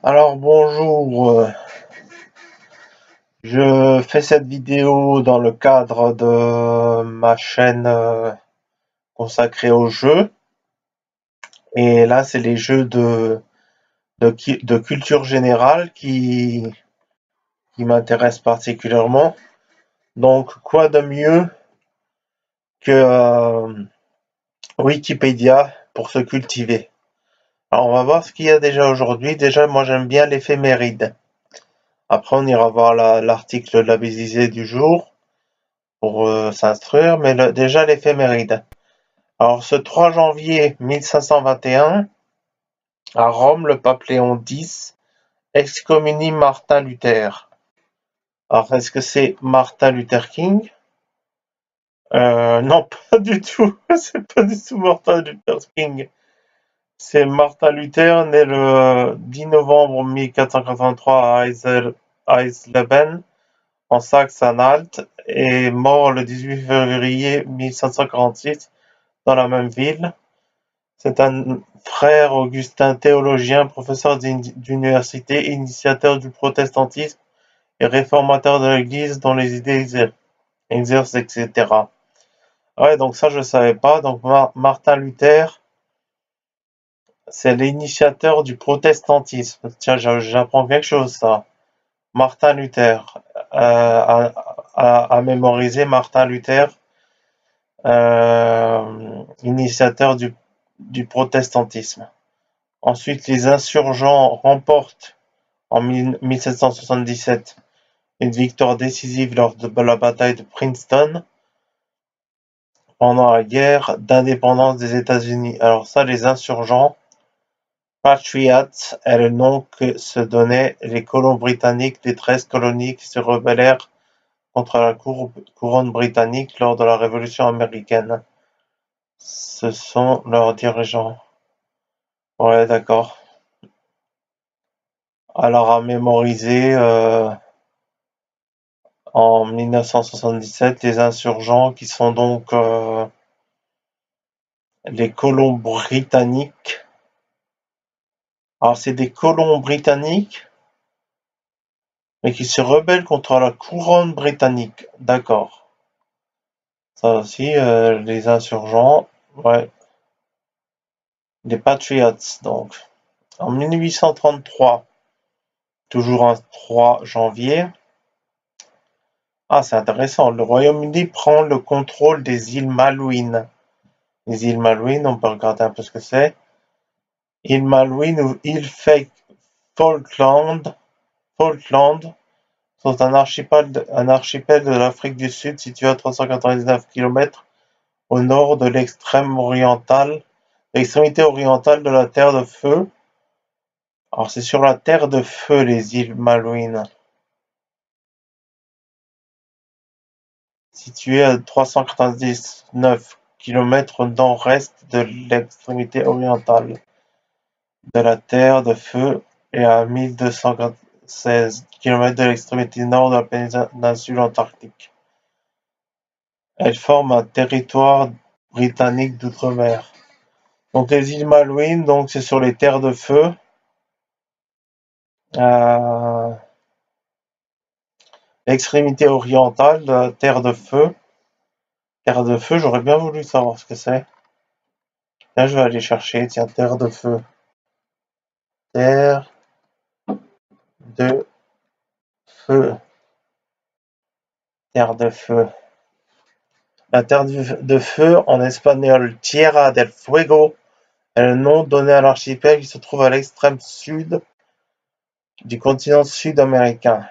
Alors bonjour, je fais cette vidéo dans le cadre de ma chaîne consacrée aux jeux. Et là, c'est les jeux de culture générale qui m'intéressent particulièrement. Donc, quoi de mieux que Wikipédia pour se cultiver? Alors, on va voir ce qu'il y a déjà aujourd'hui. Déjà, moi, j'aime bien l'éphéméride. Après, on ira voir l'article labellisé du jour pour s'instruire, mais déjà l'éphéméride. Alors, ce 3 janvier 1521, à Rome, le pape Léon X excommunie Martin Luther. Alors, est-ce que c'est Martin Luther King? Non, pas du tout. C'est pas du tout Martin Luther King. C'est Martin Luther, né le 10 novembre 1483 à Eisleben, en Saxe-Anhalt, et mort le 18 février 1546 dans la même ville. C'est un frère Augustin, théologien, professeur d'université, initiateur du protestantisme et réformateur de l'Église dont les idées exercent, etc. Ouais, donc ça je savais pas. Donc Martin Luther, c'est l'initiateur du protestantisme. Tiens, j'apprends quelque chose ça. Martin Luther, à mémoriser. Martin Luther, initiateur du protestantisme. Ensuite, les insurgents remportent en 1777 une victoire décisive lors de la bataille de Princeton pendant la guerre d'indépendance des États-Unis. Alors ça, les insurgents, Patriots est le nom que se donnaient les colons britanniques des 13 colonies qui se rebellèrent contre la couronne britannique lors de la Révolution américaine. Ce sont leurs dirigeants. Ouais, d'accord. Alors à mémoriser, en 1977, les insurgents qui sont donc les colons britanniques. Alors c'est des colons britanniques, mais qui se rebellent contre la couronne britannique. D'accord. Ça aussi, les insurgents, ouais. Les Patriots, donc. En 1833, toujours un 3 janvier. Ah, c'est intéressant. Le Royaume-Uni prend le contrôle des îles Malouines. Les îles Malouines, on peut regarder un peu ce que c'est. Îles Malouines ou îles Falkland sont un archipel de l'Afrique du Sud situé à 399 km au nord de l'extrémité orientale de la Terre de Feu. Alors c'est sur la Terre de Feu les îles Malouines, situées à 399 km au nord-est de l'extrémité orientale de la Terre de Feu et à 1216 km de l'extrémité nord de la péninsule antarctique. Elles forment un territoire britannique d'outre-mer. Donc les îles Malouines, donc c'est sur les terres de feu. L'extrémité orientale de la terre de feu. Terre de feu, j'aurais bien voulu savoir ce que c'est. Là, je vais aller chercher, tiens, terre de feu. Terre de feu. Terre de feu. La terre de feu, en espagnol, Tierra del Fuego, est le nom donné à l'archipel qui se trouve à l'extrême sud du continent sud-américain.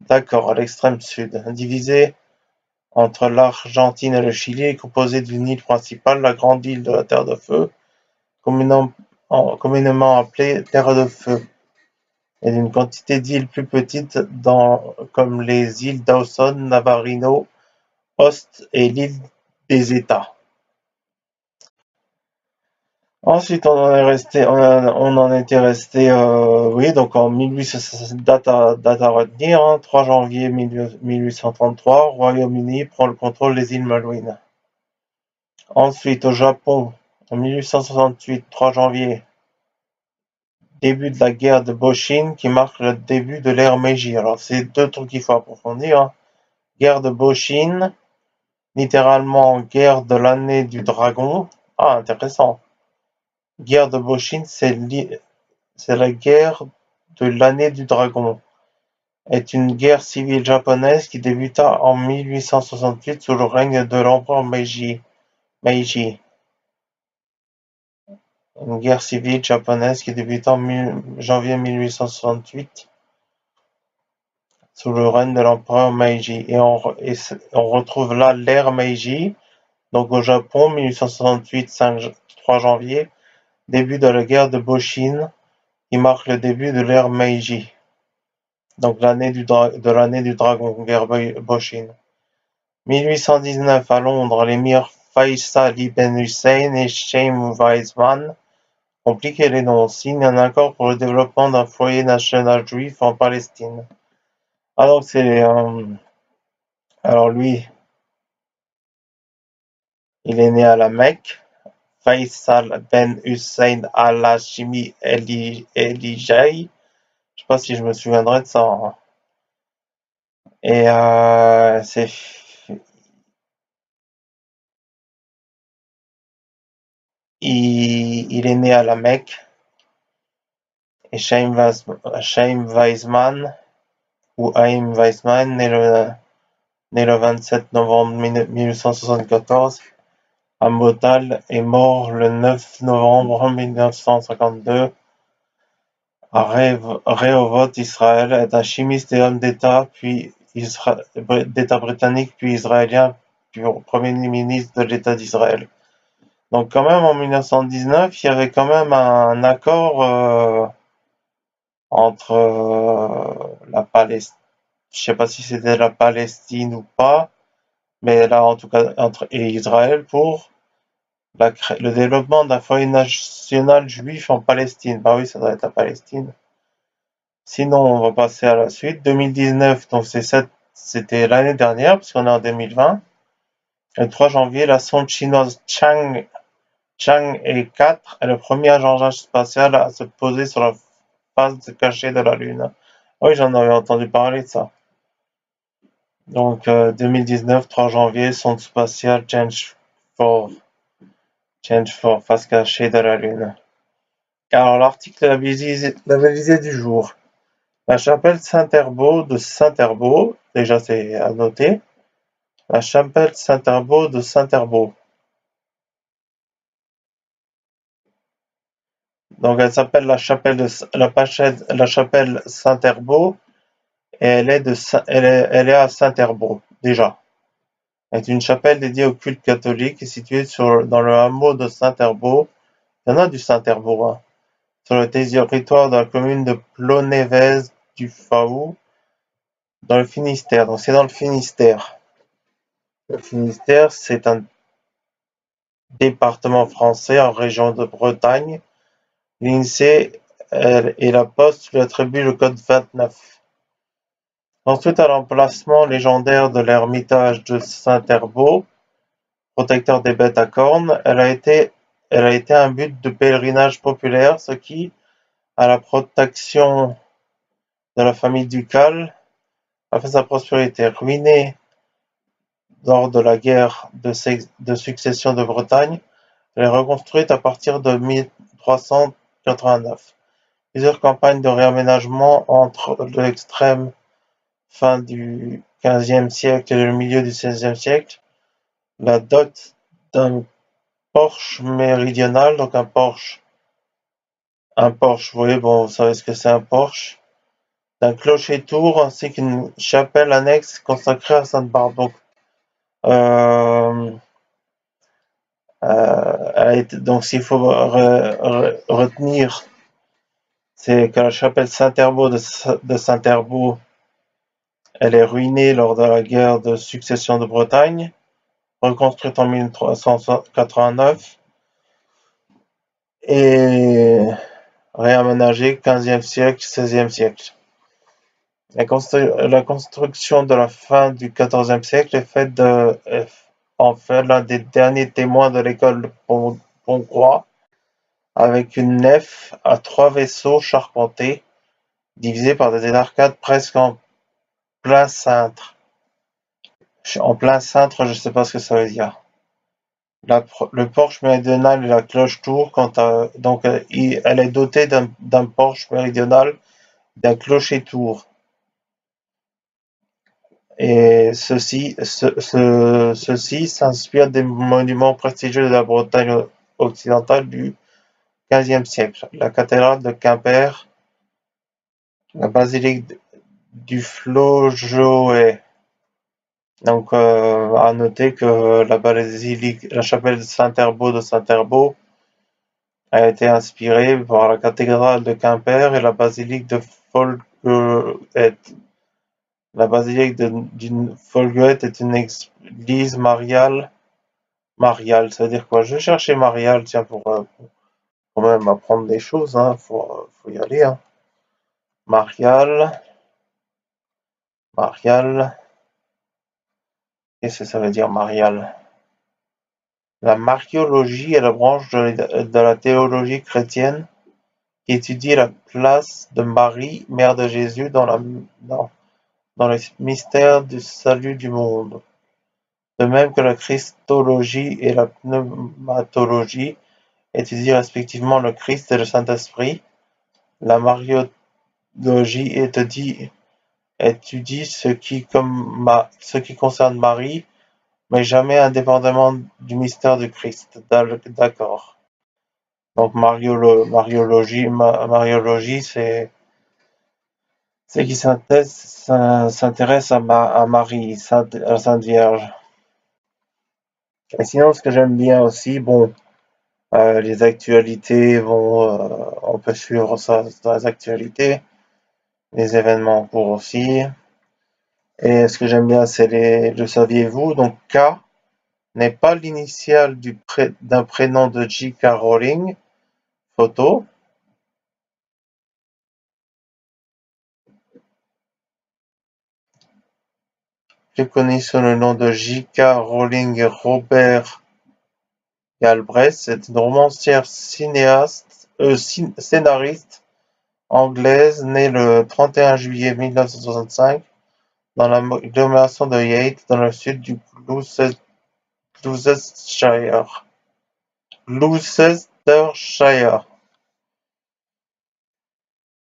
D'accord, à l'extrême sud. Divisé entre l'Argentine et le Chili, est composé d'une île principale, la grande île de la Terre de Feu, communément appelée Terre de Feu, et d'une quantité d'îles plus petites comme les îles Dawson, Navarino, Host et l'île des États. Ensuite, on en était resté, oui, donc en 1800, date à retenir, 3 janvier 1833, Royaume-Uni prend le contrôle des îles Malouines. Ensuite, au Japon, En 1868, 3 janvier, début de la guerre de Boshin qui marque le début de l'ère Meiji. Alors c'est deux trucs qu'il faut approfondir, hein. Guerre de Boshin, littéralement guerre de l'année du dragon. Ah, intéressant. Guerre de Boshin, c'est la guerre de l'année du dragon. Est une guerre civile japonaise qui débuta en 1868 sous le règne de l'empereur Meiji. Une guerre civile japonaise qui débuta en janvier 1868 sous le règne de l'empereur Meiji. Et on retrouve là l'ère Meiji, donc au Japon, 1868, 3 janvier, début de la guerre de Boshin, qui marque le début de l'ère Meiji. Donc de l'année du dragon, guerre Boshin. 1819, à Londres, l'émir Faisal ibn Hussein et Chaim Weizmann, compliqué les noms, signent un accord pour le développement d'un foyer national juif en Palestine. Alors alors lui, il est né à la Mecque, Faisal ben Hussein al-Hashimi Elijai, je sais pas si je me souviendrai de ça, hein. Et il est né à la Mecque, et Chaim Weizmann, ou Haïm Weizmann, né le 27 novembre 1874 à Motal, est mort le 9 novembre 1952 à Rehovot, Israël, est un chimiste et homme d'État, puis d'État britannique, puis israélien, puis premier ministre de l'État d'Israël. Donc quand même en 1919, il y avait quand même un accord entre la Palestine, je sais pas si c'était la Palestine ou pas, mais là en tout cas entre et Israël pour le développement d'un foyer national juif en Palestine. Bah oui, ça doit être la Palestine. Sinon, on va passer à la suite. 2019, donc c'était l'année dernière, parce qu'on est en 2020. Le 3 janvier, la sonde chinoise Chang'e 4 est le premier agent spatial à se poser sur la face cachée de la Lune. Oui, j'en avais entendu parler de ça. Donc, 2019, 3 janvier, sonde spatiale Change 4, face cachée de la Lune. Alors, l'article de la visée du jour. La chapelle Saint-Herbaut de Saint-Herbaut, déjà c'est à noter. La chapelle Saint-Herbaut de Saint-Herbaut. Donc elle s'appelle la chapelle Saint-Herbaut et elle est à Saint-Herbaut déjà. C'est une chapelle dédiée au culte catholique et située dans le hameau de Saint-Herbaut. Il y en a du Saint-Herbaut, hein, sur le territoire de la commune de Plonévez-du-Faou, dans le Finistère. Donc c'est dans le Finistère. Le Finistère, c'est un département français en région de Bretagne. L'INSEE et la Poste lui attribuent le code 29. Ensuite, à l'emplacement légendaire de l'ermitage de Saint-Herbaut, protecteur des bêtes à cornes, elle a été un but de pèlerinage populaire, ce qui, à la protection de la famille ducale, a fait sa prospérité. Ruinée lors de la guerre de succession de Bretagne, elle est reconstruite à partir de 1389. Plusieurs campagnes de réaménagement entre l'extrême fin du XVe siècle et le milieu du XVIe siècle, la dot d'un porche méridional, donc un porche, vous voyez, bon, vous savez ce que c'est un porche, d'un clocher-tour ainsi qu'une chapelle annexe consacrée à Sainte-Barbe. Donc, donc s'il faut retenir, c'est que la chapelle Saint-Herbaut de Saint-Herbaut, elle est ruinée lors de la guerre de succession de Bretagne, reconstruite en 1389 et réaménagée 15e siècle, 16e siècle. La construction de la fin du XIVe siècle en fait l'un des derniers témoins de l'école hongrois, avec une nef à 3 vaisseaux charpentés, divisés par des arcades presque en plein cintre. En plein cintre, je sais pas ce que ça veut dire. Le porche méridional et la cloche-tour, elle est dotée d'un porche méridional, d'un clocher-tour. Et ceci s'inspire des monuments prestigieux de la Bretagne occidentale du XVe siècle. La cathédrale de Quimper, la basilique du Flojoet. Donc, à noter que la chapelle de Saint-Herbaut de Saint-Herbaut a été inspirée par la cathédrale de Quimper et la basilique de Folguet. La basilique d'une Folguet est une église mariale. Mariale, ça veut dire quoi? Je vais chercher mariale, tiens, pour quand même apprendre des choses, hein. Faut y aller, hein. Mariale, qu'est-ce que ça veut dire mariale? La mariologie est la branche de la théologie chrétienne qui étudie la place de Marie, mère de Jésus, dans le mystère du salut du monde. De même que la christologie et la pneumatologie étudient respectivement le Christ et le Saint-Esprit, la mariologie étudie ce qui concerne Marie, mais jamais indépendamment du mystère du Christ. D'accord. Donc mariologie, c'est qui s'intéresse à Marie, à la Sainte Vierge. Et sinon, ce que j'aime bien aussi, bon, les actualités on peut suivre ça dans les actualités, les événements en cours aussi. Et ce que j'aime bien, c'est le saviez-vous, donc K n'est pas l'initiale d'un prénom de J.K. Rowling, photo. Plus connu sous le nom de J.K. Rowling Robert Galbraith, c'est une romancière scénariste anglaise née le 31 juillet 1965 dans l'agglomération de Yate, dans le sud du Gloucestershire.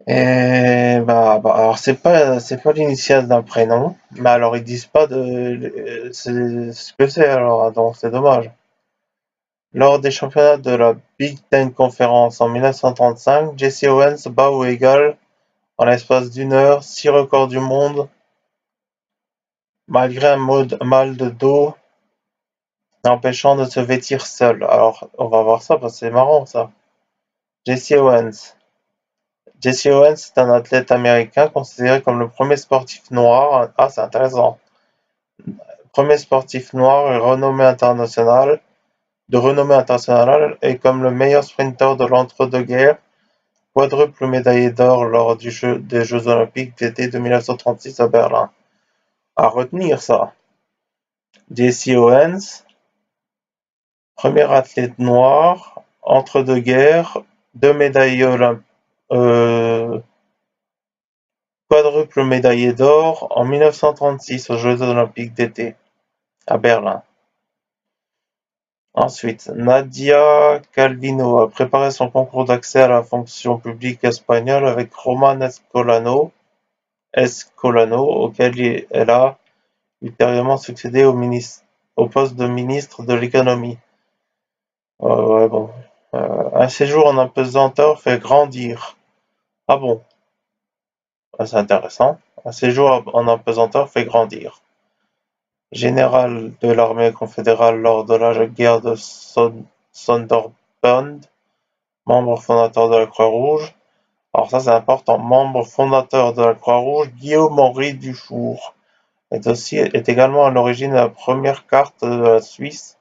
Et alors c'est pas l'initiale d'un prénom, mais alors ils disent pas c'est ce que c'est alors, donc c'est dommage. Lors des championnats de la Big Ten Conference en 1935, Jesse Owens bat ou égale, en l'espace d'une heure, 6 records du monde, malgré un mal de dos l'empêchant de se vêtir seul. Alors, on va voir ça parce que c'est marrant ça. Jesse Owens. Jesse Owens est un athlète américain considéré comme le premier sportif noir. Ah, c'est intéressant. Premier sportif noir et de renommée internationale et comme le meilleur sprinter de l'entre-deux-guerres, quadruple médaillé d'or lors des Jeux olympiques d'été de 1936 à Berlin. À retenir ça. Jesse Owens, premier athlète noir, entre-deux-guerres, 2 médailles quadruple médaillé d'or en 1936 aux Jeux olympiques d'été à Berlin. Ensuite, Nadia Calvino a préparé son concours d'accès à la fonction publique espagnole avec Roman Escolano, auquel elle a ultérieurement succédé au poste de ministre de l'économie. Ouais, bon. Un séjour en apesanteur fait grandir. Ah bon, c'est intéressant. Un séjour en apesanteur fait grandir. Général de l'armée confédérale lors de la guerre de Sunderbund, membre fondateur de la Croix-Rouge. Alors ça c'est important, membre fondateur de la Croix-Rouge, Guillaume-Henri Dufour est également à l'origine de la première carte de la Suisse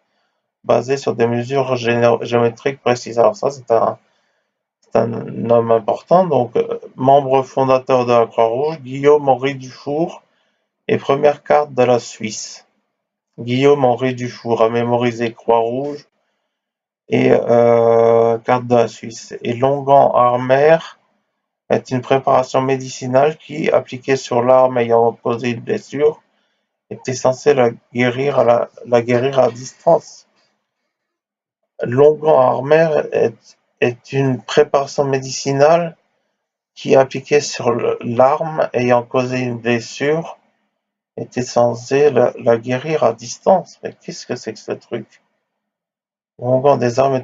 basée sur des mesures géométriques précises. Alors ça c'est un homme important, donc membre fondateur de la Croix-Rouge, Guillaume-Henri Dufour et première carte de la Suisse. Guillaume-Henri Dufour a mémorisé Croix-Rouge et carte de la Suisse. Et l'onguent-armer est une préparation médicinale qui, appliquée sur l'arme ayant causé une blessure, était censée la guérir à distance. L'onguent-armer est une préparation médicinale qui, appliquée sur l'arme ayant causé une blessure, était censée la guérir à distance. Mais qu'est-ce que c'est que ce truc? L'onguent des armes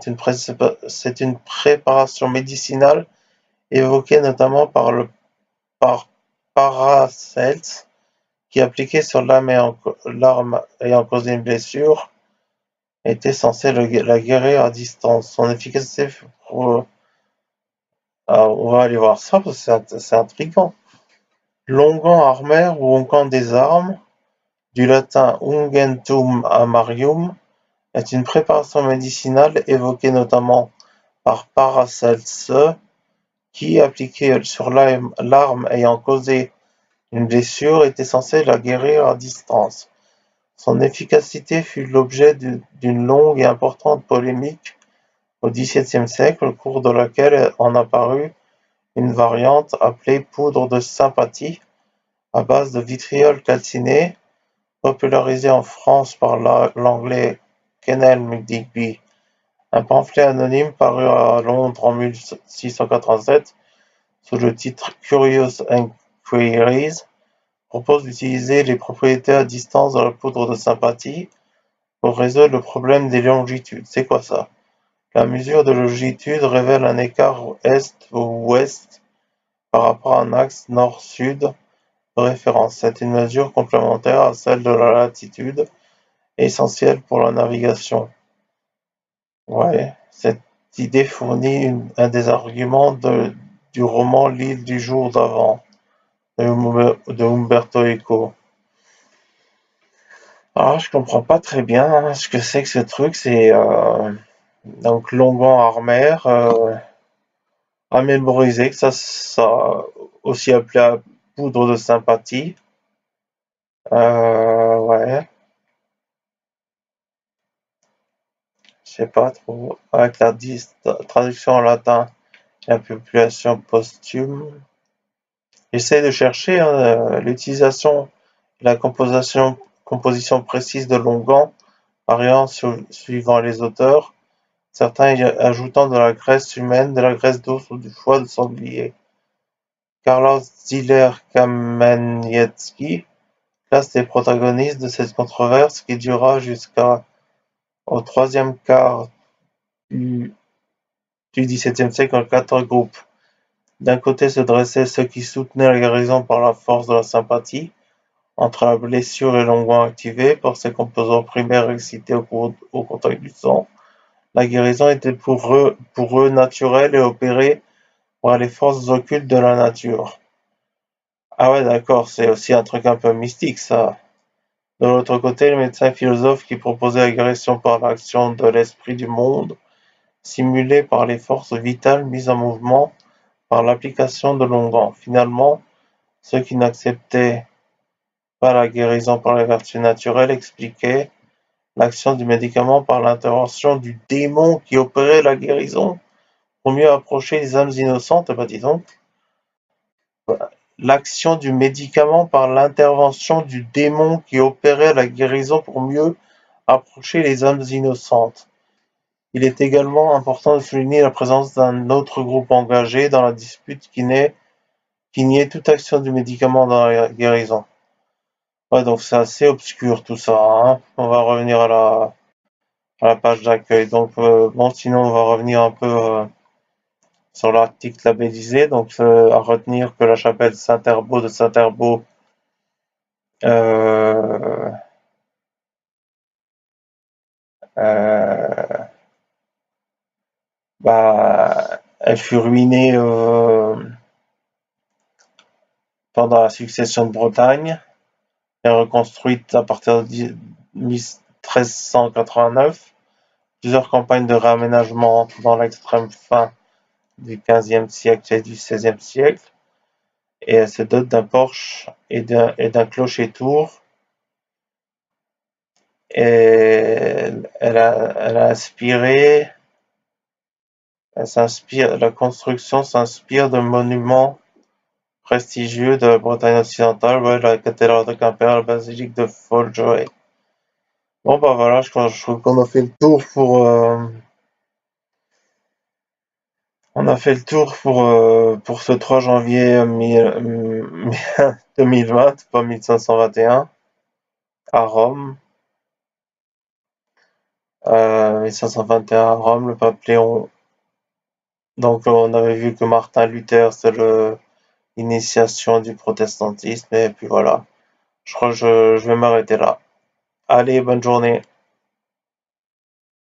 c'est une préparation médicinale évoquée notamment par Paracels, qui, appliquée sur l'arme ayant causé une blessure, était censée la guérir à distance. Son efficacité on va aller voir ça parce que c'est intriguant. L'onguent-armer ou onguent des armes, du latin unguentum armarium, est une préparation médicinale évoquée notamment par Paracelse, qui, appliquée sur l'arme ayant causé une blessure, était censée la guérir à distance. Son efficacité fut l'objet d'une longue et importante polémique au XVIIe siècle, au cours de laquelle en apparut une variante appelée poudre de sympathie, à base de vitriol calciné, popularisée en France par l'anglais Kenneth Digby. Un pamphlet anonyme paru à Londres en 1687 sous le titre Curious Enquiries propose d'utiliser les propriétés à distance de la poudre de sympathie pour résoudre le problème des longitudes. C'est quoi ça? La mesure de longitude révèle un écart est ou ouest par rapport à un axe nord-sud de référence. C'est une mesure complémentaire à celle de la latitude, essentielle pour la navigation. Ouais, cette idée fournit un des arguments du roman L'île du jour d'avant de Umberto Eco. Alors, je comprends pas très bien ce que c'est que ce truc. C'est donc l'onguent-armer, à mémoriser, que ça aussi appelé à poudre de sympathie. Ouais, je sais pas trop. Avec la traduction en latin, la population posthume. J'essaie de chercher l'utilisation et la composition précise de l'onguent, variant suivant les auteurs, certains ajoutant de la graisse humaine, de la graisse d'os ou du foie de sanglier. Carlos Ziller-Kamenietzki classe les protagonistes de cette controverse qui dura jusqu'au troisième quart du XVIIe siècle en 4 groupes. D'un côté se dressaient ceux qui soutenaient la guérison par la force de la sympathie, entre la blessure et l'onguent activé par ses composants primaires excités au contact du sang. La guérison était pour eux naturelle et opérée par les forces occultes de la nature. Ah ouais, d'accord, c'est aussi un truc un peu mystique, ça. De l'autre côté, le médecin philosophe qui proposait la guérison par l'action de l'esprit du monde, simulée par les forces vitales mises en mouvement par l'application de l'onguent. Finalement, ceux qui n'acceptaient pas la guérison par les vertus naturelles expliquaient l'action du médicament par l'intervention du démon qui opérait la guérison pour mieux approcher les âmes innocentes. Ben dis donc. L'action du médicament par l'intervention du démon qui opérait la guérison pour mieux approcher les âmes innocentes. Il est également important de souligner la présence d'un autre groupe engagé dans la dispute qui niait toute action du médicament dans la guérison. Ouais, donc c'est assez obscur tout ça, hein. On va revenir à la page d'accueil. Donc bon, sinon on va revenir un peu sur l'article labellisé. Donc à retenir que la chapelle Saint-Herbaut de Saint-Herbaut euh, elle fut ruinée pendant la succession de Bretagne et reconstruite à partir de 1389. Plusieurs campagnes de réaménagement dans l'extrême fin du XVe siècle et du XVIe siècle, et elle se dote d'un porche et d'un clocher-tour. Et elle a inspiré La construction s'inspire de monuments prestigieux de Bretagne occidentale, ouais, la cathédrale de Quimper, la basilique de Fontjoy. Bon bah voilà, je trouve qu'on a fait le tour on a fait le tour pour ce 3 janvier 2020, pas 1521, à Rome. 1521 à Rome, le pape Léon. Donc on avait vu que Martin Luther, c'est l'initiation du protestantisme, et puis voilà. Je crois que je vais m'arrêter là. Allez, bonne journée.